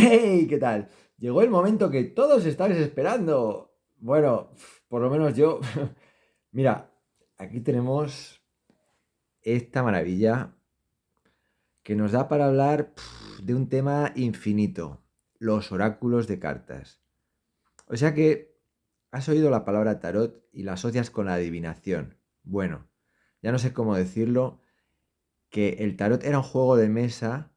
¡Hey! ¿Qué tal? Llegó el momento que todos estáis esperando. Bueno, por lo menos yo. Mira, aquí tenemos esta maravilla que nos da para hablar de un tema infinito, los oráculos de cartas. O sea que has oído la palabra tarot y la asocias con la adivinación. Bueno, ya no sé cómo decirlo, que el tarot era un juego de mesa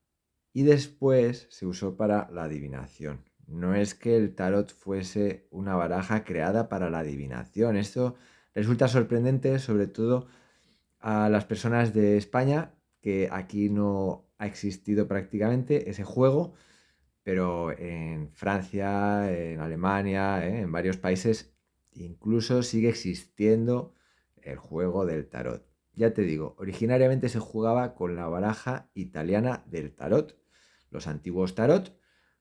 y después se usó para la adivinación. No es que el tarot fuese una baraja creada para la adivinación. Esto resulta sorprendente, sobre todo a las personas de España, que aquí no ha existido prácticamente ese juego, pero en Francia, en Alemania, en varios países, incluso sigue existiendo el juego del tarot. Ya te digo, originariamente se jugaba con la baraja italiana del tarot, los antiguos tarot,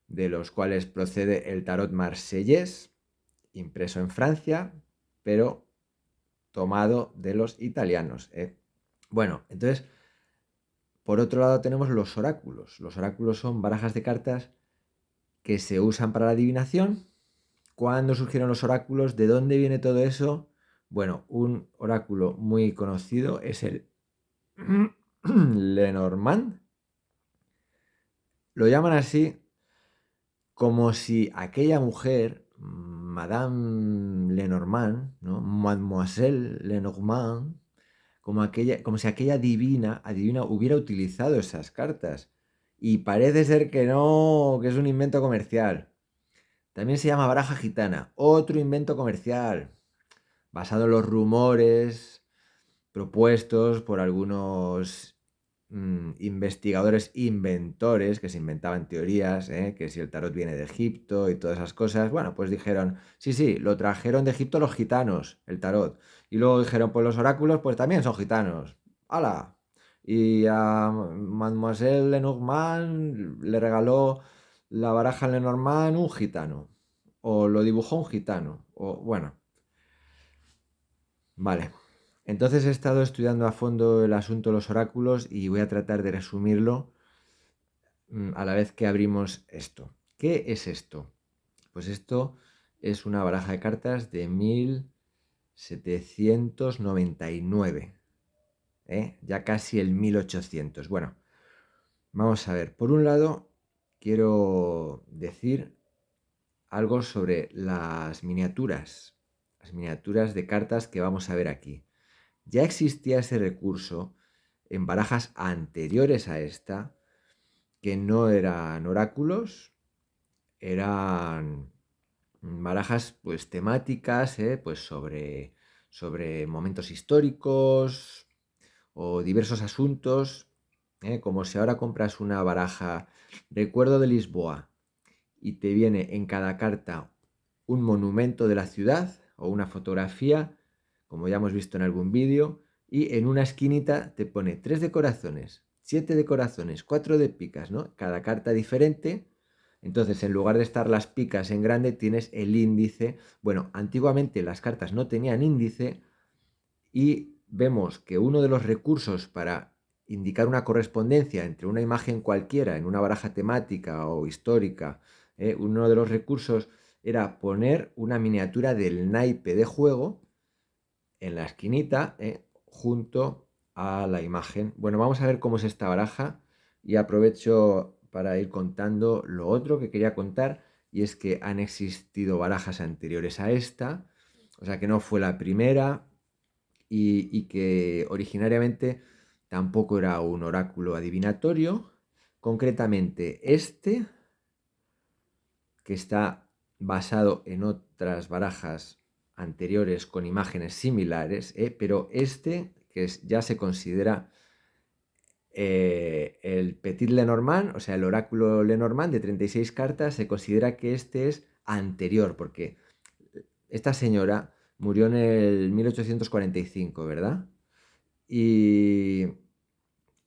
de los cuales procede el tarot marsellés, impreso en Francia, pero tomado de los italianos. Bueno, entonces, por otro lado tenemos los oráculos. Los oráculos son barajas de cartas que se usan para la adivinación. ¿Cuándo surgieron los oráculos? ¿De dónde viene todo eso? Bueno, un oráculo muy conocido es el Lenormand. Lo llaman así como si aquella mujer, Madame Lenormand, ¿no? Mademoiselle Lenormand, como si aquella adivina hubiera utilizado esas cartas. Y parece ser que no, que es un invento comercial. También se llama baraja gitana, otro invento comercial, basado en los rumores propuestos por algunos investigadores inventores que se inventaban teorías, que si el tarot viene de Egipto y todas esas cosas. Bueno, pues dijeron, sí, sí, lo trajeron de Egipto los gitanos, el tarot. Y luego dijeron, pues los oráculos pues también son gitanos. ¡Hala! Y a Mademoiselle Lenormand le regaló la baraja Lenormand un gitano. O lo dibujó un gitano. O bueno, vale. Entonces he estado estudiando a fondo el asunto de los oráculos y voy a tratar de resumirlo a la vez que abrimos esto. ¿Qué es esto? Pues esto es una baraja de cartas de 1799, ya casi el 1800. Bueno, vamos a ver. Por un lado, quiero decir algo sobre las miniaturas de cartas que vamos a ver aquí. Ya existía ese recurso en barajas anteriores a esta, que no eran oráculos, eran barajas pues temáticas, pues sobre momentos históricos o diversos asuntos, como si ahora compras una baraja Recuerdo de Lisboa y te viene en cada carta un monumento de la ciudad o una fotografía, como ya hemos visto en algún vídeo, y en una esquinita te pone 3 de corazones, 7 de corazones, 4 de picas, ¿no? Cada carta diferente. Entonces, en lugar de estar las picas en grande, tienes el índice. Bueno, antiguamente las cartas no tenían índice y vemos que uno de los recursos para indicar una correspondencia entre una imagen cualquiera en una baraja temática o histórica, uno de los recursos era poner una miniatura del naipe de juego en la esquinita, junto a la imagen. Bueno, vamos a ver cómo es esta baraja y aprovecho para ir contando lo otro que quería contar, y es que han existido barajas anteriores a esta, o sea que no fue la primera, y que originariamente tampoco era un oráculo adivinatorio. Concretamente este, que está basado en otras barajas anteriores con imágenes similares, pero este, ya se considera el Petit Lenormand, o sea, el oráculo Lenormand de 36 cartas, se considera que este es anterior, porque esta señora murió en el 1845, ¿verdad? Y,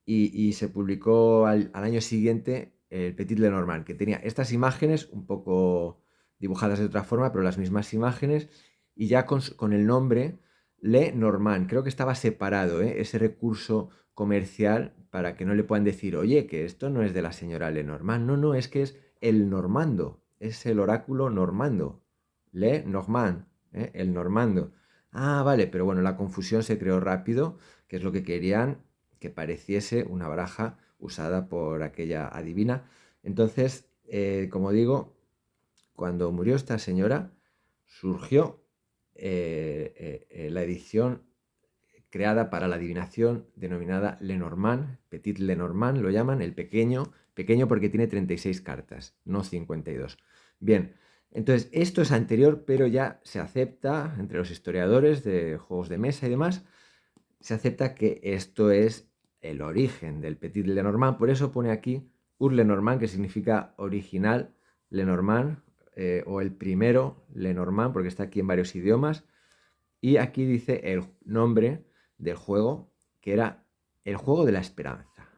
y se publicó al año siguiente el Petit Lenormand, que tenía estas imágenes un poco dibujadas de otra forma, pero las mismas imágenes, y ya con el nombre Lenormand. Creo que estaba separado, ese recurso comercial para que no le puedan decir, oye, que esto no es de la señora Lenormand. No, no, es que es el normando, es el oráculo normando. Lenormand, el normando. Ah, vale, pero bueno, la confusión se creó rápido, que es lo que querían, que pareciese una baraja usada por aquella adivina. Entonces, como digo, cuando murió esta señora, surgió la edición creada para la adivinación denominada Lenormand, Petit Lenormand lo llaman, el pequeño, pequeño porque tiene 36 cartas, no 52. Bien, entonces esto es anterior, pero ya se acepta entre los historiadores de juegos de mesa y demás, se acepta que esto es el origen del Petit Lenormand, por eso pone aquí Ur Lenormand, que significa original Lenormand, o el primero Lenormand, porque está aquí en varios idiomas, y aquí dice el nombre del juego, que era el juego de la esperanza.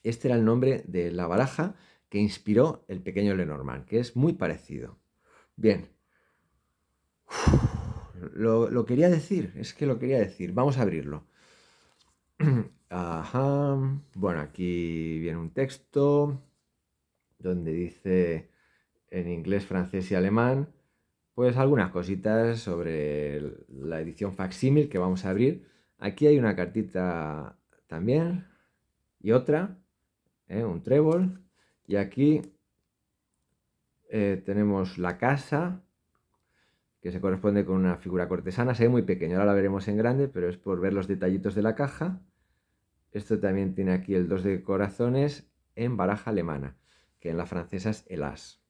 Este era el nombre de la baraja que inspiró el pequeño Lenormand, que es muy parecido. Bien, lo quería decir, es que lo quería decir. Vamos a abrirlo. Ajá. Bueno, aquí viene un texto donde dice en inglés, francés y alemán, pues algunas cositas sobre la edición facsímil que vamos a abrir. Aquí hay una cartita también y otra, un trébol. Y aquí tenemos la casa, que se corresponde con una figura cortesana. Se ve muy pequeña, ahora la veremos en grande, pero es por ver los detallitos de la caja. Esto también tiene aquí el 2 de corazones en baraja alemana, que en la francesa es el as.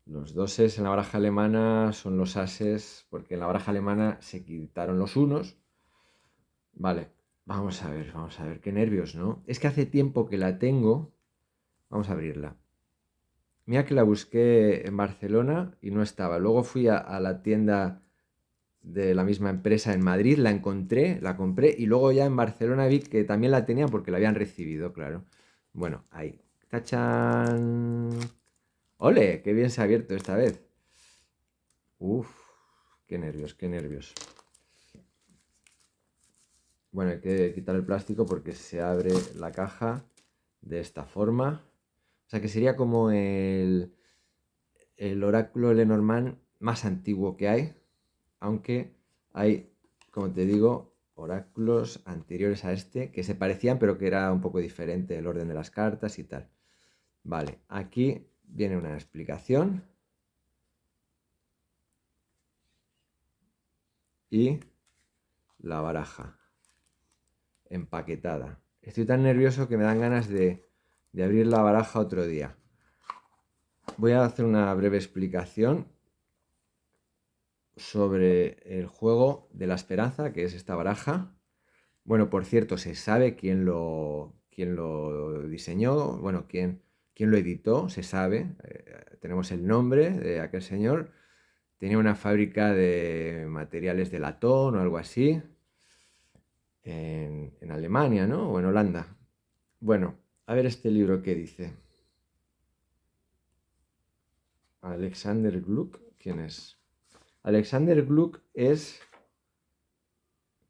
Los doses en la baraja alemana son los ases, porque en la baraja alemana se quitaron los unos. Vale, vamos a ver, qué nervios, ¿no? Es que hace tiempo que la tengo. Vamos a abrirla. Mira que la busqué en Barcelona y no estaba. Luego fui a la tienda de la misma empresa en Madrid, la encontré, la compré y luego ya en Barcelona vi que también la tenía porque la habían recibido, claro. Bueno, ahí. ¡Tachán! ¡Ole! ¡Qué bien se ha abierto esta vez! Uf, qué nervios, qué nervios. Bueno, hay que quitar el plástico porque se abre la caja de esta forma. O sea que sería como el oráculo de Lenormand más antiguo que hay. Aunque hay, como te digo, oráculos anteriores a este que se parecían pero que era un poco diferente el orden de las cartas y tal. Vale, aquí viene una explicación. Y la baraja empaquetada. Estoy tan nervioso que me dan ganas de abrir la baraja otro día. Voy a hacer una breve explicación sobre el juego de la esperanza, que es esta baraja. Bueno, por cierto, se sabe quién lo diseñó, bueno, quién lo editó, se sabe. Tenemos el nombre de aquel señor. Tenía una fábrica de materiales de latón o algo así. En Alemania, ¿no? O en Holanda. Bueno, a ver este libro que dice. Alexander Gluck, ¿quién es? Alexander Gluck es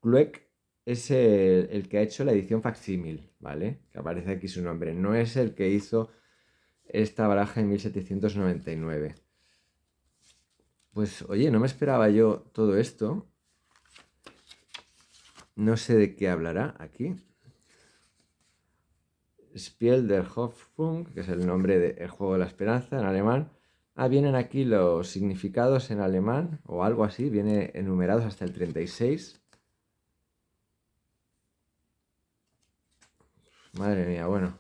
el que ha hecho la edición facsímil, ¿vale? Que aparece aquí su nombre. No es el que hizo esta baraja en 1799. Pues oye, no me esperaba yo todo esto. No sé de qué hablará aquí. Spiel der Hoffnung, que es el nombre del juego de la esperanza en alemán. Ah, vienen aquí los significados en alemán o algo así, viene enumerados hasta el 36. Madre mía, bueno.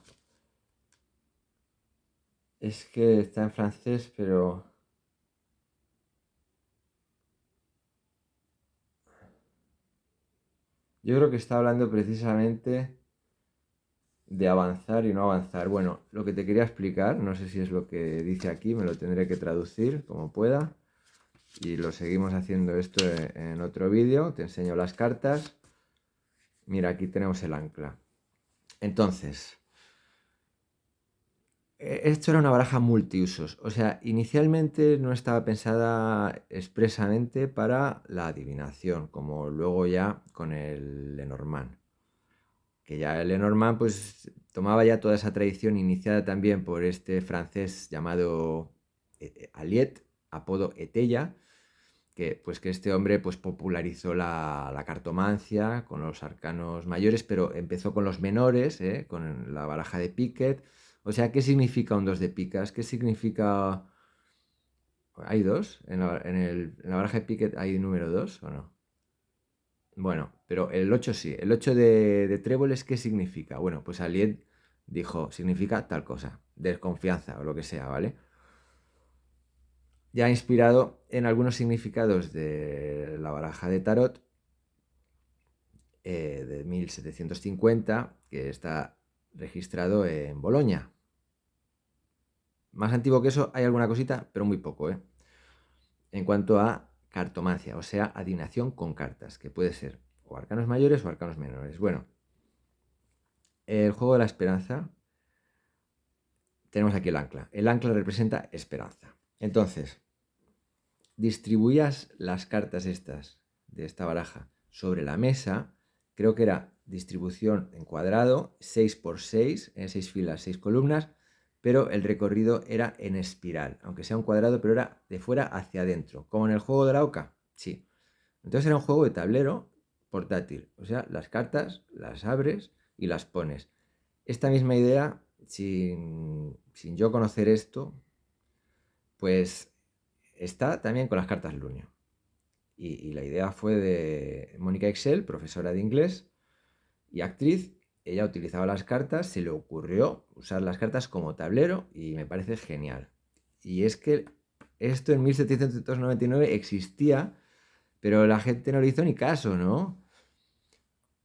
Es que está en francés, pero... Yo creo que está hablando precisamente de avanzar y no avanzar. Bueno, lo que te quería explicar, no sé si es lo que dice aquí, me lo tendré que traducir como pueda. Y lo seguimos haciendo esto en otro vídeo. Te enseño las cartas. Mira, aquí tenemos el ancla. Entonces, esto era una baraja multiusos. O sea, inicialmente no estaba pensada expresamente para la adivinación, como luego ya con el Lenormand. que ya Lenormand pues tomaba ya toda esa tradición iniciada también por este francés llamado Aliet, apodo Etella, que este hombre pues popularizó la cartomancia con los arcanos mayores, pero empezó con los menores, con la baraja de Piquet. O sea, ¿qué significa un 2 de picas? ¿Qué significa? ¿Hay dos? ¿En la baraja de Piquet hay número 2 o no? Bueno, pero el 8 sí. El 8 de tréboles, ¿qué significa? Bueno, pues Aliet dijo, significa tal cosa, desconfianza o lo que sea, ¿vale? Ya inspirado en algunos significados de la baraja de tarot de 1750, que está registrado en Boloña. Más antiguo que eso hay alguna cosita, pero muy poco, ¿eh? En cuanto a cartomancia, o sea, adivinación con cartas, que puede ser o arcanos mayores o arcanos menores. Bueno, el juego de la esperanza, tenemos aquí el ancla. El ancla representa esperanza. Entonces, distribuías las cartas estas de esta baraja sobre la mesa, creo que era distribución en cuadrado, 6 por 6, en 6 filas, 6 columnas, pero el recorrido era en espiral, aunque sea un cuadrado, pero era de fuera hacia adentro, como en el juego de la oca, sí. Entonces era un juego de tablero portátil, o sea, las cartas las abres y las pones. Esta misma idea, sin yo conocer esto, pues está también con las cartas Lunio. Y la idea fue de Mónica Excel, profesora de inglés y actriz. Ella utilizaba las cartas, se le ocurrió usar las cartas como tablero y me parece genial. Y es que esto en 1799 existía, pero la gente no le hizo ni caso, ¿no?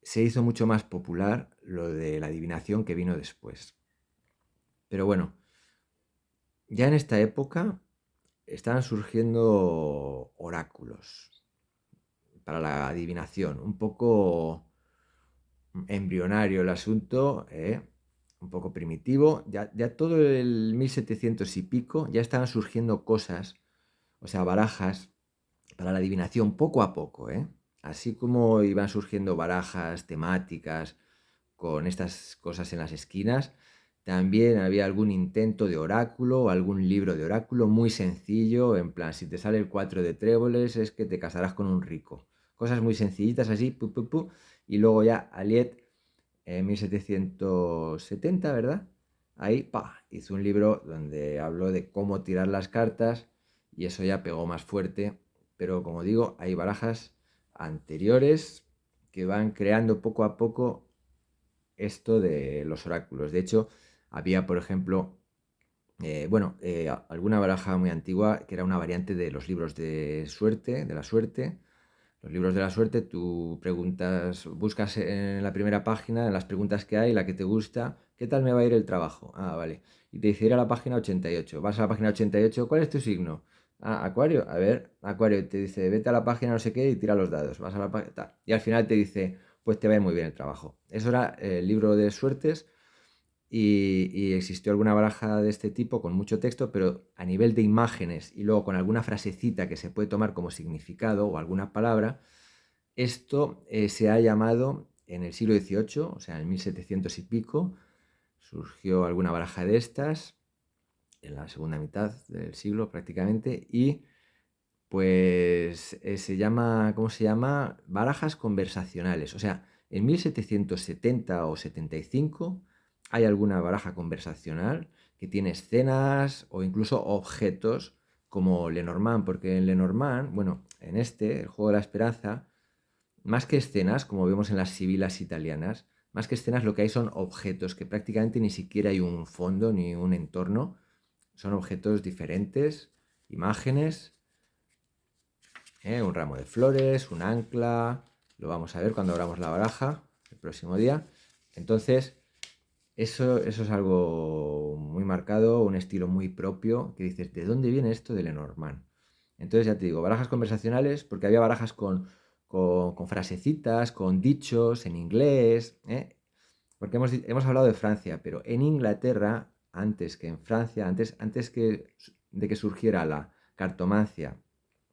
Se hizo mucho más popular lo de la adivinación que vino después. Pero bueno, ya en esta época estaban surgiendo oráculos para la adivinación, un poco embrionario el asunto, un poco primitivo. Ya todo el 1700 y pico ya estaban surgiendo cosas, o sea, barajas para la adivinación poco a poco, ¿eh? Así como iban surgiendo barajas temáticas con estas cosas en las esquinas, también había algún intento de oráculo o algún libro de oráculo muy sencillo, en plan, si te sale el 4 de tréboles es que te casarás con un rico. Cosas muy sencillitas así, y luego ya Aliet, en 1770, ¿verdad? Ahí, hizo un libro donde habló de cómo tirar las cartas y eso ya pegó más fuerte. Pero como digo, hay barajas anteriores que van creando poco a poco esto de los oráculos. De hecho, había, por ejemplo, alguna baraja muy antigua que era una variante de los libros de suerte, de la suerte. Los libros de la suerte, tú preguntas, buscas en la primera página, en las preguntas que hay, la que te gusta, ¿qué tal me va a ir el trabajo? Ah, vale. Y te dice ir a la página 88. Vas a la página 88, ¿cuál es tu signo? Ah, Acuario. A ver, Acuario, te dice, vete a la página no sé qué y tira los dados. Vas a la página. Y al final te dice, pues te va a ir muy bien el trabajo. Eso era el libro de suertes y existió alguna baraja de este tipo con mucho texto, pero a nivel de imágenes y luego con alguna frasecita que se puede tomar como significado o alguna palabra, esto se ha llamado en el siglo XVIII, o sea, en 1700 y pico, surgió alguna baraja de estas, en la segunda mitad del siglo prácticamente, y pues se llama, ¿cómo se llama? Barajas conversacionales. O sea, en 1770 o 75 hay alguna baraja conversacional que tiene escenas o incluso objetos como Lenormand, porque en Lenormand, bueno, en el juego de la esperanza, más que escenas, como vemos en las sibilas italianas, más que escenas lo que hay son objetos que prácticamente ni siquiera hay un fondo ni un entorno, son objetos diferentes, imágenes, un ramo de flores, un ancla, lo vamos a ver cuando abramos la baraja el próximo día. Entonces, eso es algo muy marcado, un estilo muy propio, que dices, ¿de dónde viene esto de Lenormand? Entonces, ya te digo, barajas conversacionales, porque había barajas con frasecitas, con dichos en inglés, porque hemos hablado de Francia, pero en Inglaterra, antes que en Francia, de que surgiera la cartomancia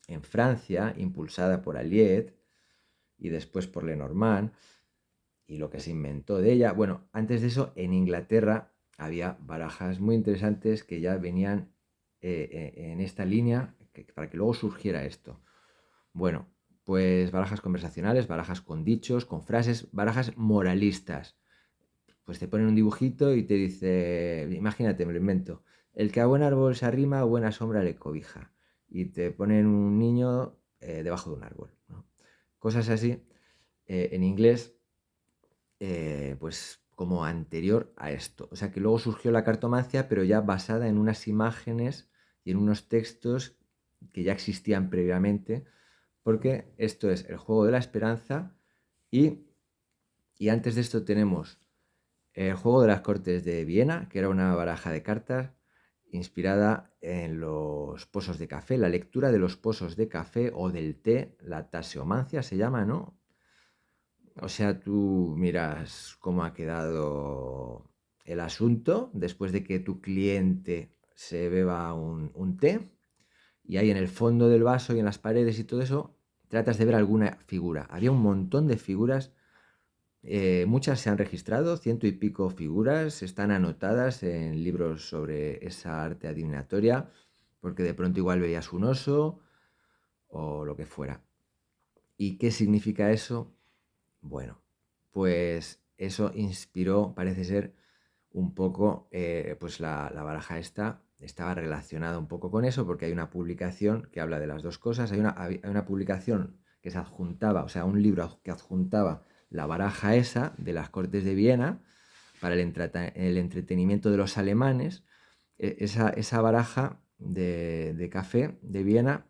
en Francia, impulsada por Aliet y después por Lenormand, y lo que se inventó de ella. Bueno, antes de eso, en Inglaterra había barajas muy interesantes que ya venían en esta línea para que luego surgiera esto. Bueno, pues barajas conversacionales, barajas con dichos, con frases, barajas moralistas. Pues te ponen un dibujito y te dice, imagínate, me lo invento, el que a buen árbol se arrima, a buena sombra le cobija. Y te ponen un niño debajo de un árbol, ¿no? Cosas así, en inglés, pues como anterior a esto. O sea que luego surgió la cartomancia, pero ya basada en unas imágenes y en unos textos que ya existían previamente, porque esto es el juego de la esperanza y, y antes de esto tenemos el juego de las Cortes de Viena, que era una baraja de cartas inspirada en los pozos de café, la lectura de los pozos de café o del té, la taseomancia se llama, ¿no? O sea, tú miras cómo ha quedado el asunto después de que tu cliente se beba un té y ahí en el fondo del vaso y en las paredes y todo eso tratas de ver alguna figura. Había un montón de figuras, muchas se han registrado, 100 y pico figuras, están anotadas en libros sobre esa arte adivinatoria, porque de pronto igual veías un oso o lo que fuera. ¿Y qué significa eso? Bueno, pues eso inspiró, parece ser, un poco, pues la baraja esta estaba relacionada un poco con eso, porque hay una publicación que habla de las dos cosas. Hay una publicación que se adjuntaba, o sea, un libro que adjuntaba la baraja esa de las Cortes de Viena para el entretenimiento de los alemanes. Esa baraja de café de Viena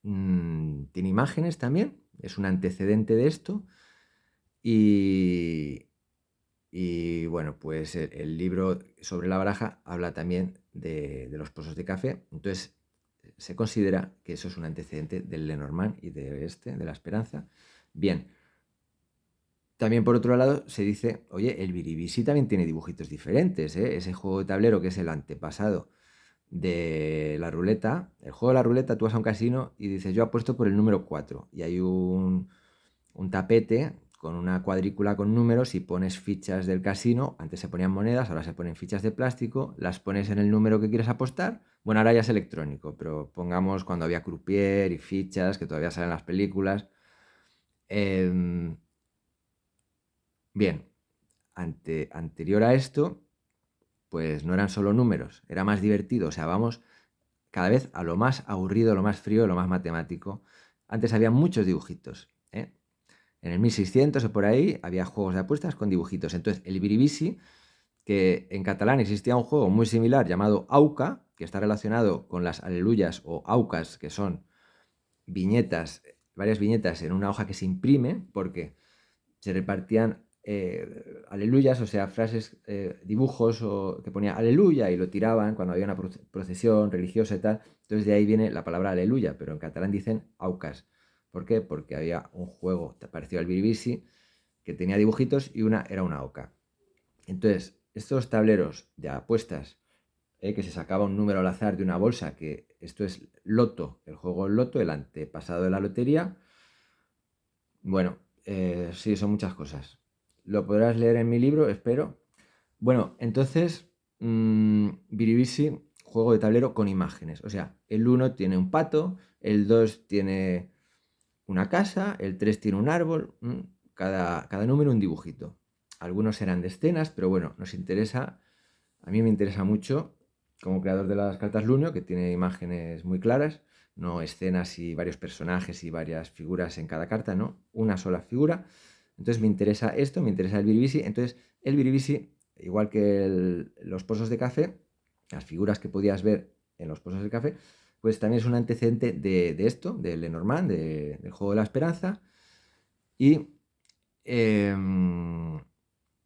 tiene imágenes también, es un antecedente de esto. Y, y bueno, pues el libro sobre la baraja habla también de los pozos de café. Entonces se considera que eso es un antecedente del Lenormand y de la Esperanza. Bien, también por otro lado se dice, oye, el Biribisi también tiene dibujitos diferentes, ¿eh? Ese juego de tablero que es el antepasado de la ruleta. El juego de la ruleta, tú vas a un casino y dices, yo apuesto por el número 4 y hay un tapete con una cuadrícula con números y pones fichas del casino. Antes se ponían monedas, ahora se ponen fichas de plástico, las pones en el número que quieres apostar. Bueno, ahora ya es electrónico, pero pongamos cuando había croupier y fichas, que todavía salen las películas. Eh, bien, anterior a esto, pues no eran solo números, era más divertido. O sea, vamos cada vez a lo más aburrido, lo más frío, lo más matemático. Antes había muchos dibujitos, ¿eh? En el 1600 o por ahí había juegos de apuestas con dibujitos. Entonces, el Biribisi, que en catalán existía un juego muy similar llamado Auca, que está relacionado con las aleluyas o aucas, que son viñetas, varias viñetas en una hoja que se imprime, porque se repartían aleluyas, o sea, frases, dibujos que ponía aleluya y lo tiraban cuando había una procesión religiosa y tal. Entonces de ahí viene la palabra aleluya, pero en catalán dicen aucas. ¿Por qué? Porque había un juego parecido al Biribisi que tenía dibujitos y una era una oca. Entonces, estos tableros de apuestas, que se sacaba un número al azar de una bolsa, que esto es loto, el juego loto, el antepasado de la lotería. Bueno, sí, son muchas cosas. Lo podrás leer en mi libro, espero. Bueno, entonces, Biribisi, juego de tablero con imágenes. O sea, el 1 tiene un pato, el 2 tiene una casa, el 3 tiene un árbol, cada número un dibujito. Algunos eran de escenas, pero bueno, a mí me interesa mucho como creador de las cartas Lunio, que tiene imágenes muy claras, no escenas y varios personajes y varias figuras en cada carta, no, una sola figura. Entonces me interesa esto, me interesa el Biribisi. Entonces el Biribisi, igual que los pozos de café, las figuras que podías ver en los pozos de café, pues también es un antecedente de esto, del Lenormand, del juego de la esperanza. Y, em,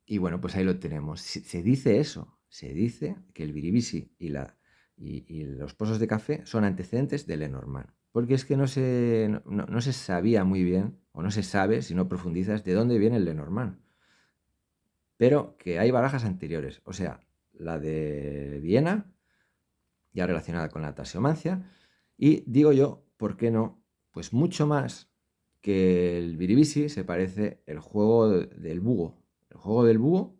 y bueno, pues ahí lo tenemos. Se dice eso, se dice que el Biribisi y los pozos de café son antecedentes del Lenormand. Porque es que no se sabía muy bien, o no se sabe, si no profundizas, de dónde viene el Lenormand. Pero que hay barajas anteriores, o sea, la de Viena, ya relacionada con la tasiomancia, y digo yo, ¿por qué no? Pues mucho más que el Biribisi se parece el juego del búho. El juego del búho,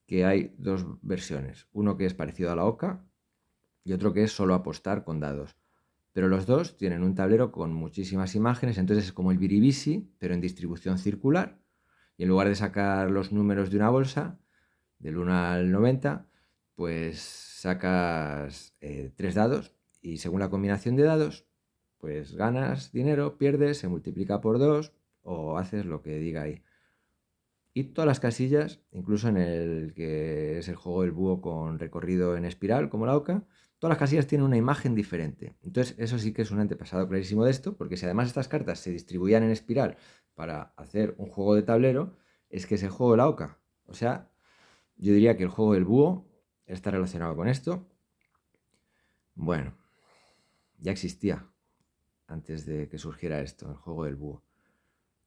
que hay dos versiones. Uno que es parecido a la oca y otro que es solo apostar con dados. Pero los dos tienen un tablero con muchísimas imágenes, entonces es como el Biribisi, pero en distribución circular. Y en lugar de sacar los números de una bolsa, del 1 al 90, pues sacas 3 dados y según la combinación de dados, pues ganas dinero, pierdes, se multiplica por 2 o haces lo que diga ahí. Y todas las casillas, incluso en el que es el juego del búho con recorrido en espiral, como la oca, todas las casillas tienen una imagen diferente. Entonces, eso sí que es un antepasado clarísimo de esto, porque si además estas cartas se distribuían en espiral para hacer un juego de tablero, es que es el juego de la oca. O sea, yo diría que el juego del búho está relacionado con esto. Bueno, ya existía antes de que surgiera esto, el juego del búho.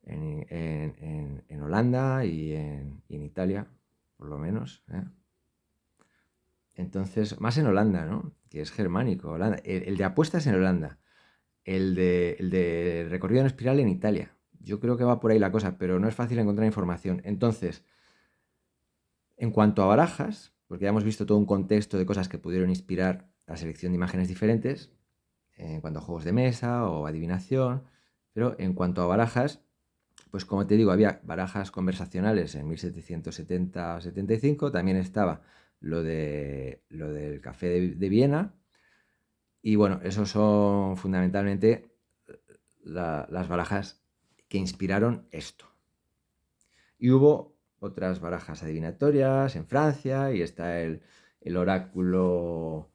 En Holanda y en Italia, por lo menos. Entonces, más en Holanda, ¿no? Que es germánico. Holanda. El de apuestas en Holanda. El de recorrido en espiral en Italia. Yo creo que va por ahí la cosa, pero no es fácil encontrar información. Entonces, en cuanto a barajas, porque ya hemos visto todo un contexto de cosas que pudieron inspirar la selección de imágenes diferentes, en cuanto a juegos de mesa o adivinación, pero en cuanto a barajas, pues como te digo, había barajas conversacionales en 1770-75, también estaba lo del café de Viena, y bueno, esos son fundamentalmente las barajas que inspiraron esto. Y hubo otras barajas adivinatorias en Francia, y está el oráculo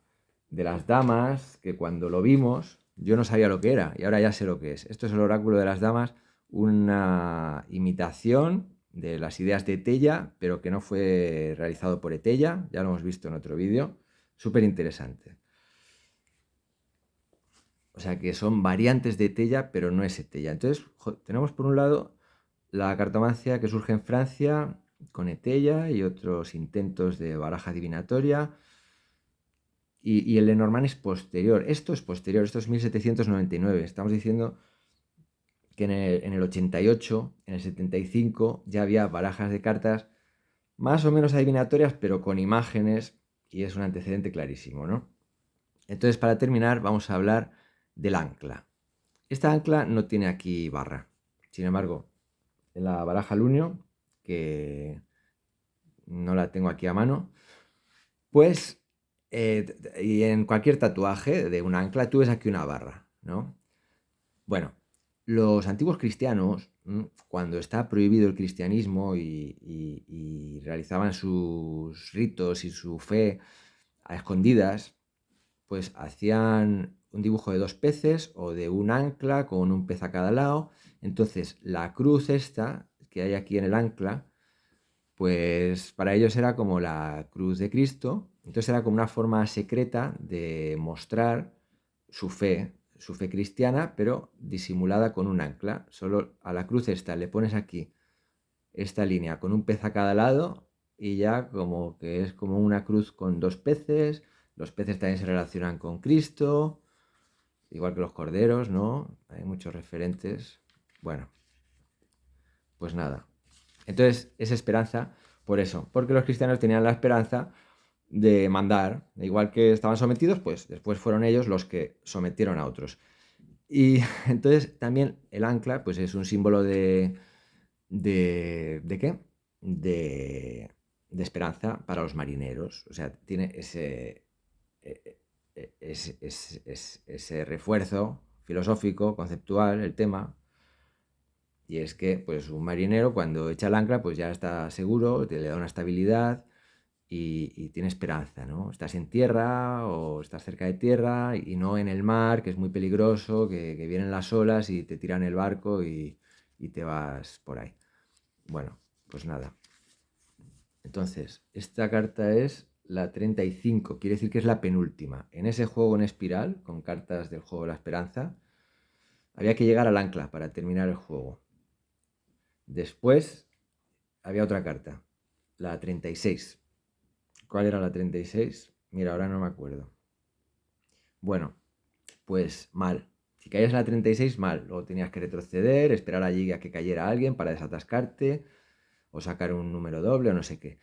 de las damas, que cuando lo vimos, yo no sabía lo que era, y ahora ya sé lo que es. Esto es el oráculo de las damas, una imitación de las ideas de Etella, pero que no fue realizado por Etella, ya lo hemos visto en otro vídeo, súper interesante. O sea que son variantes de Etella, pero no es Etella. Entonces, tenemos por un lado la cartomancia que surge en Francia con Etella y otros intentos de baraja adivinatoria. Y el Lenormand es posterior. Esto es posterior, esto es 1799. Estamos diciendo que en el 88, en el 75, ya había barajas de cartas más o menos adivinatorias, pero con imágenes, y es un antecedente clarísimo, ¿no? Entonces, para terminar, vamos a hablar del ancla. Esta ancla no tiene aquí barra. Sin embargo, en la baraja Lunio, que no la tengo aquí a mano, pues, y en cualquier tatuaje de un ancla, tú ves aquí una barra, ¿no? Bueno, los antiguos cristianos, cuando está prohibido el cristianismo y realizaban sus ritos y su fe a escondidas, pues hacían un dibujo de 2 peces o de un ancla con un pez a cada lado. Entonces, la cruz esta que hay aquí en el ancla, pues para ellos era como la cruz de Cristo. Entonces era como una forma secreta de mostrar su fe cristiana, pero disimulada con un ancla. Solo a la cruz esta le pones aquí esta línea con un pez a cada lado y ya como que es como una cruz con 2 peces. Los peces también se relacionan con Cristo, igual que los corderos, ¿no? Hay muchos referentes. Bueno, pues nada. Entonces es esperanza por eso, porque los cristianos tenían la esperanza de mandar, igual que estaban sometidos, pues después fueron ellos los que sometieron a otros. Y entonces también el ancla, pues es un símbolo ¿de qué? De esperanza para los marineros. O sea, tiene ese refuerzo filosófico, conceptual, el tema. Y es que, pues, un marinero cuando echa el ancla, pues ya está seguro, le da una estabilidad y tiene esperanza, ¿no? Estás en tierra o estás cerca de tierra y no en el mar, que es muy peligroso, que vienen las olas y te tiran el barco y te vas por ahí. Bueno, pues nada. Entonces, esta carta es la 35, quiere decir que es la penúltima. En ese juego en espiral, con cartas del juego de la esperanza, había que llegar al ancla para terminar el juego. Después había otra carta, la 36. ¿Cuál era la 36? Mira, ahora no me acuerdo. Bueno, pues mal. Si caías en la 36, mal. Luego tenías que retroceder, esperar allí a que cayera alguien para desatascarte o sacar un número doble o no sé qué.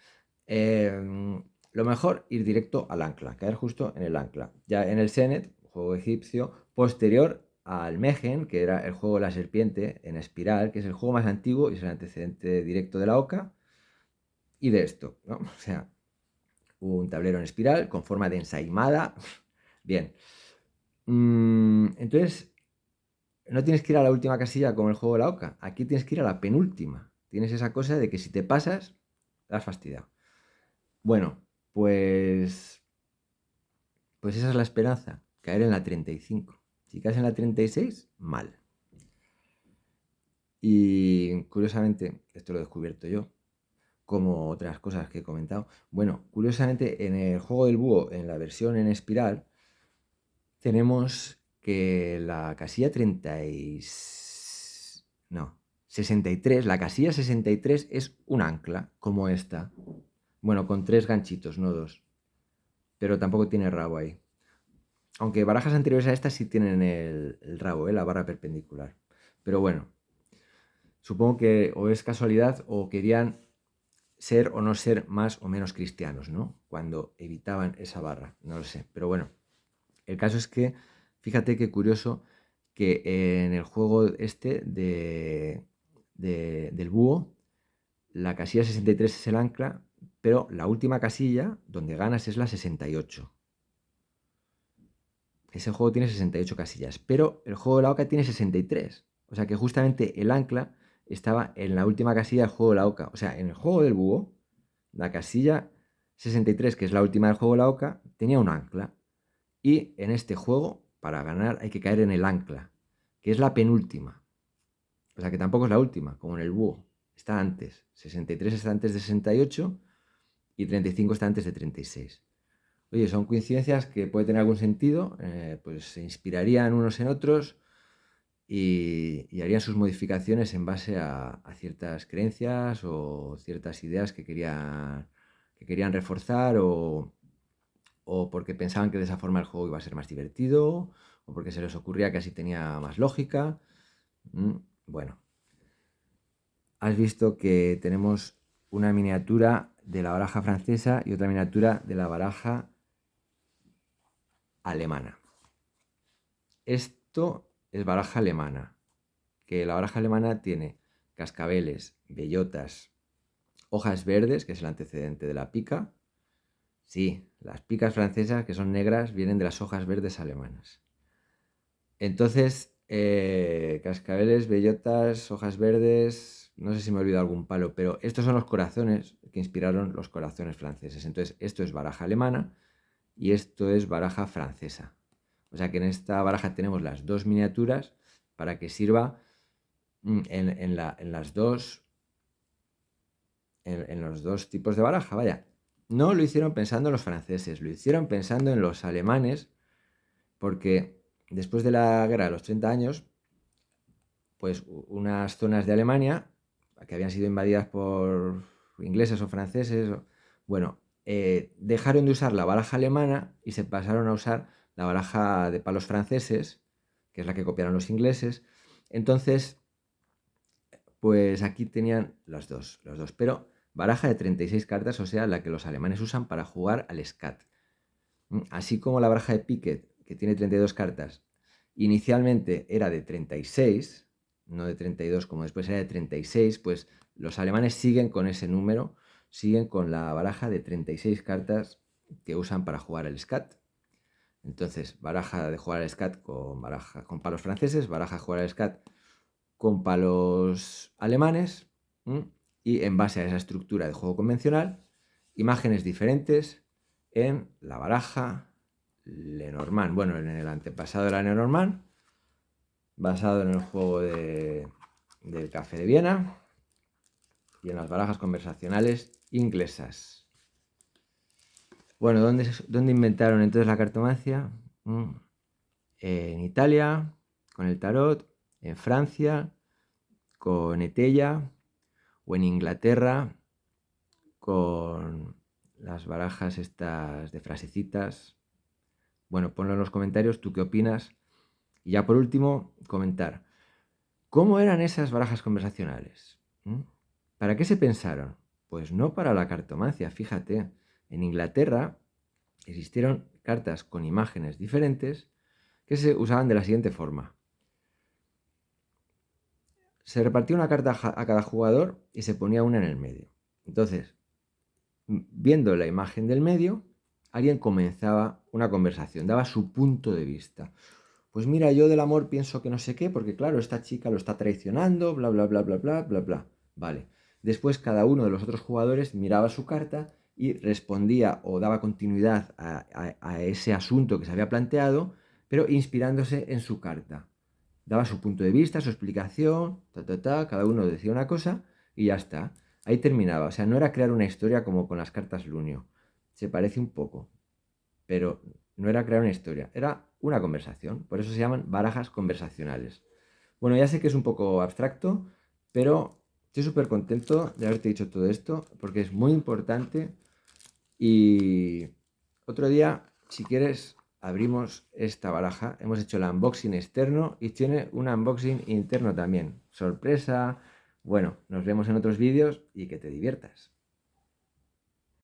Lo mejor, ir directo al ancla, caer justo en el ancla. Ya en el Senet, juego egipcio, posterior al Megen, que era el juego de la serpiente en espiral, que es el juego más antiguo y es el antecedente directo de la Oca y de esto, ¿no? O sea, un tablero en espiral con forma de ensaimada. Bien. Entonces, no tienes que ir a la última casilla como el juego de la Oca. Aquí tienes que ir a la penúltima. Tienes esa cosa de que si te pasas, te has fastidiado. Bueno, pues esa es la esperanza, caer en la 35. Si caes en la 36, mal. Y curiosamente, esto lo he descubierto yo, como otras cosas que he comentado. Bueno, curiosamente, en el juego del búho, en la versión en espiral, tenemos que la casilla 63, la casilla 63 es un ancla, como esta. Bueno, con 3 ganchitos, no 2. Pero tampoco tiene rabo ahí. Aunque barajas anteriores a esta sí tienen el rabo, la barra perpendicular. Pero bueno, supongo que o es casualidad o querían ser o no ser más o menos cristianos, ¿no? Cuando evitaban esa barra, no lo sé. Pero bueno, el caso es que, fíjate qué curioso que en el juego este del búho, la casilla 63 es el ancla, pero la última casilla donde ganas es la 68. Ese juego tiene 68 casillas, pero el juego de la Oca tiene 63. O sea que justamente el ancla estaba en la última casilla del juego de la Oca. O sea, en el juego del búho, la casilla 63, que es la última del juego de la Oca, tenía un ancla. Y en este juego, para ganar, hay que caer en el ancla, que es la penúltima. O sea que tampoco es la última, como en el búho. Está antes. 63 está antes de 68 y 35 está antes de 36. Oye, son coincidencias que puede tener algún sentido, pues se inspirarían unos en otros y harían sus modificaciones en base a ciertas creencias o ciertas ideas que querían reforzar o porque pensaban que de esa forma el juego iba a ser más divertido o porque se les ocurría que así tenía más lógica. Bueno, has visto que tenemos una miniatura de la baraja francesa y otra miniatura de la baraja alemana. Esto es baraja alemana, que la baraja alemana tiene cascabeles, bellotas, hojas verdes, que es el antecedente de la pica. Sí, las picas francesas, que son negras, vienen de las hojas verdes alemanas. Entonces, cascabeles, bellotas, hojas verdes, no sé si me he olvidado algún palo, pero estos son los corazones que inspiraron los corazones franceses. Entonces, esto es baraja alemana y esto es baraja francesa. O sea que en esta baraja tenemos las dos miniaturas para que sirva en los dos tipos de baraja. Vaya, no lo hicieron pensando en los franceses, lo hicieron pensando en los alemanes, porque después de la guerra de los 30 años, pues unas zonas de Alemania que habían sido invadidas por ingleses o franceses, bueno, dejaron de usar la baraja alemana y se pasaron a usar la baraja de palos franceses, que es la que copiaron los ingleses. Entonces, pues aquí tenían los dos, pero baraja de 36 cartas, o sea, la que los alemanes usan para jugar al scat. Así como la baraja de Piquet, que tiene 32 cartas, inicialmente era de 36, no de 32 como después era de 36, pues los alemanes siguen con ese número, siguen con la baraja de 36 cartas que usan para jugar al scat. Entonces, baraja de jugar al scat con palos franceses, baraja de jugar al scat con palos alemanes, y en base a esa estructura de juego convencional, imágenes diferentes en la baraja Lenormand. Bueno, en el antepasado de la Lenormand, basado en el juego del Café de Viena y en las barajas conversacionales inglesas. Bueno, ¿dónde inventaron entonces la cartomancia? En Italia, con el tarot, en Francia, con Etella, o en Inglaterra, con las barajas estas de frasecitas. Bueno, ponlo en los comentarios, ¿tú qué opinas? Y ya por último, comentar, ¿cómo eran esas barajas conversacionales? ¿Para qué se pensaron? Pues no para la cartomancia, fíjate. En Inglaterra existieron cartas con imágenes diferentes que se usaban de la siguiente forma. Se repartía una carta a cada jugador y se ponía una en el medio. Entonces, viendo la imagen del medio, alguien comenzaba una conversación, daba su punto de vista. Pues mira, yo del amor pienso que no sé qué, porque claro, esta chica lo está traicionando, bla, bla, bla, bla, bla, bla, bla. Vale. Después cada uno de los otros jugadores miraba su carta y respondía o daba continuidad a ese asunto que se había planteado, pero inspirándose en su carta. Daba su punto de vista, su explicación, cada uno decía una cosa y ya está. Ahí terminaba. O sea, no era crear una historia como con las cartas Lunio. Se parece un poco, pero no era crear una historia, era una conversación. Por eso se llaman barajas conversacionales. Bueno, ya sé que es un poco abstracto, pero estoy súper contento de haberte dicho todo esto, porque es muy importante. Y otro día, si quieres, abrimos esta baraja. Hemos hecho el unboxing externo y tiene un unboxing interno también. Sorpresa. Bueno, nos vemos en otros vídeos y que te diviertas.